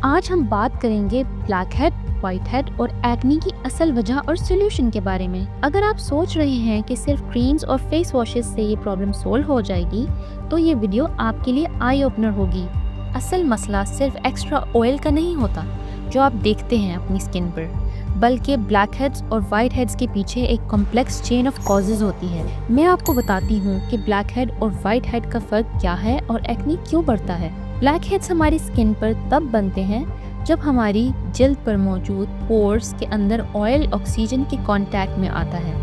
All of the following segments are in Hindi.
आज हम बात करेंगे ब्लैक हेड, व्हाइट हेड और एक्ने की असल वजह और सोल्यूशन के बारे में। अगर आप सोच रहे हैं कि सिर्फ क्रीम्स और फेस वॉशेस से ये प्रॉब्लम सोल्व हो जाएगी, तो ये वीडियो आपके लिए आई ओपनर होगी। असल मसला सिर्फ एक्स्ट्रा ऑयल का नहीं होता जो आप देखते हैं अपनी स्किन पर, बल्कि ब्लैक हेड्स और वाइट हेड्स के पीछे एक कॉम्प्लेक्स चेन ऑफ कॉजेज होती है। मैं आपको बताती हूँ कि ब्लैक हेड और वाइट हेड का फ़र्क क्या है और एक्ने क्यों बढ़ता है। ब्लैक हेड्स हमारी स्किन पर तब बनते हैं जब हमारी जल्द पर मौजूद पोर्स के अंदर ऑयल ऑक्सीजन के कांटेक्ट में आता है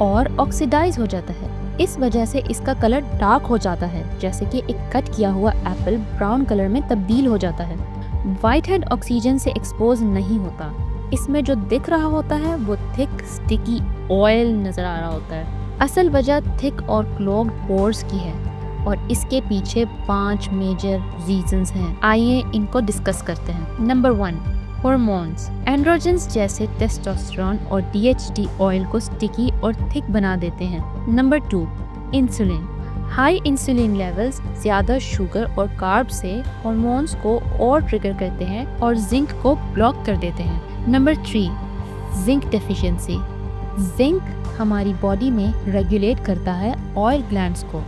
और ऑक्सीडाइज हो जाता है। इस वजह से इसका कलर डार्क हो जाता है, जैसे कि एक कट किया हुआ एप्पल ब्राउन कलर में तब्दील हो जाता है। वाइट हेड ऑक्सीजन से एक्सपोज नहीं होता, इसमें जो दिख रहा होता है वो थिक स्टिकी ऑयल नजर आ रहा होता है। असल वजह थिक और क्लॉग्ड पोर्स की है और इसके पीछे 5 मेजर रीजंस हैं। आइए इनको डिस्कस करते हैं। Number 1, hormones. एंड्रोजन्स जैसे टेस्टोस्टेरोन और DHT ऑयल को स्टिकी और थिक बना देते हैं। Number 2, insulin. High insulin levels ज़्यादा शुगर और कार्ब से हार्मोन्स को और ट्रिगर करते हैं और जिंक को ब्लॉक कर देते हैं। Number 3, zinc deficiency. जिंक हमारी बॉडी में रेगुलेट करता है ऑयल ग्लैंड्स को।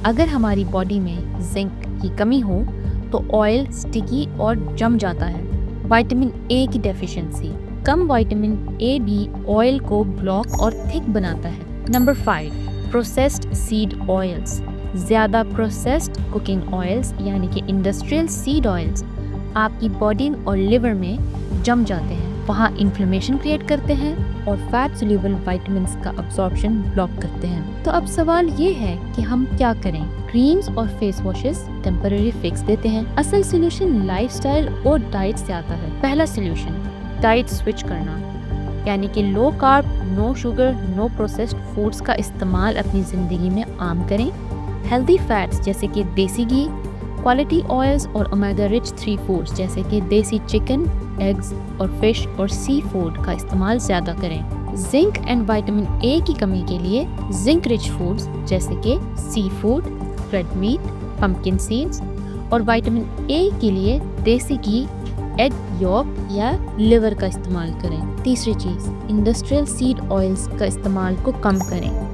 अगर हमारी बॉडी में जिंक की कमी हो तो ऑयल स्टिकी और जम जाता है। विटामिन ए की डेफिशिएंसी। कम विटामिन ए भी ऑयल को ब्लॉक और थिक बनाता है। Number 5, processed seed oils. ज़्यादा प्रोसेस्ड कुकिंग ऑयल्स यानी कि इंडस्ट्रियल सीड ऑयल्स आपकी बॉडी और लिवर में जम जाते हैं, वहाँ इन्फ्लेमेशन क्रिएट करते हैं और फैट सोल्यूबल विटामिन्स का अब्जॉर्प्शन ब्लॉक करते हैं। तो अब सवाल ये है कि हम क्या करें। क्रीम्स और फेस वॉशेस टेम्पररी फिक्स देते हैं। असल सोल्यूशन लाइफस्टाइल और डाइट से आता है। पहला सोल्यूशन, डाइट स्विच करना, यानी कि low carb, no sugar, no processed foods का इस्तेमाल अपनी ज़िंदगी में आम करें। हेल्दी फैट्स जैसे कि देसी घी, क्वालिटी ऑयल्स और ओमेगा रिच 3 फूड्स जैसे कि देसी चिकन, एग्स और फिश और सी फूड का इस्तेमाल ज़्यादा करें। जिंक एंड विटामिन ए की कमी के लिए जिंक रिच फूड्स जैसे कि sea food, red meat, pumpkin seeds और विटामिन ए के लिए देसी घी, एग यॉक या लिवर का इस्तेमाल करें। तीसरी चीज़, इंडस्ट्रियल सीड ऑयल्स का इस्तेमाल को कम करें,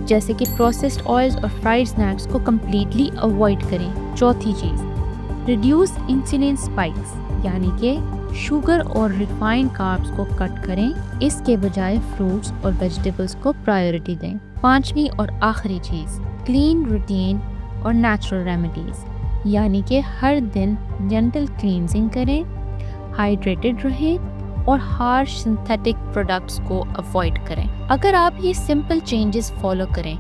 जैसे कि प्रोसेस्ड ऑयल्स और फ्राइड स्नैक्स को कम्प्लीटली अवॉइड करें। चौथी चीज़, रिड्यूस इंसुलिन स्पाइक्स, यानी कि शुगर और रिफाइंड कार्ब्स को कट करें। इसके बजाय फ्रूट्स और वेजिटेबल्स को प्रायोरिटी दें। पांचवी और आखिरी चीज़, क्लीन रूटीन और नेचुरल रेमेडीज़, यानी कि हर दिन जेंटल क्लींजिंग करें, हाइड्रेटेड रहें और हार्श सिंथेटिक प्रोडक्ट्स को अवॉइड करें। अगर आप ये सिंपल चेंजेस फॉलो करें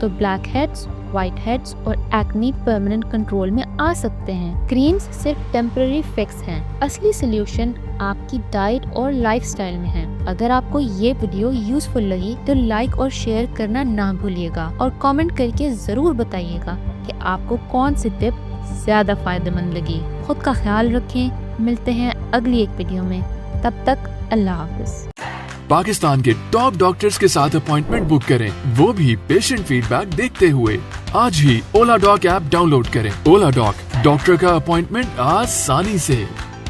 तो ब्लैक हेड्स, वाइट हेड्स और एक्ने परमानेंट कंट्रोल में आ सकते हैं। क्रीम्स सिर्फ टेम्पररी फिक्स हैं, असली सोल्यूशन आपकी डाइट और लाइफस्टाइल में है। अगर आपको ये वीडियो यूजफुल लगी तो लाइक और शेयर करना ना भूलिएगा और कमेंट करके ज़रूर बताइएगा कि आपको कौन सी टिप ज़्यादा फायदेमंद लगी। खुद का ख्याल रखें, मिलते हैं अगली एक वीडियो में। तब तक अल्लाह हाफ़िज़। पाकिस्तान के टॉप डॉक्टर्स के साथ अपॉइंटमेंट बुक करें, वो भी पेशेंट फीडबैक देखते हुए। आज ही ओला डॉक ऐप डाउनलोड करें। ओला डॉक, डॉक्टर का अपॉइंटमेंट आसानी से।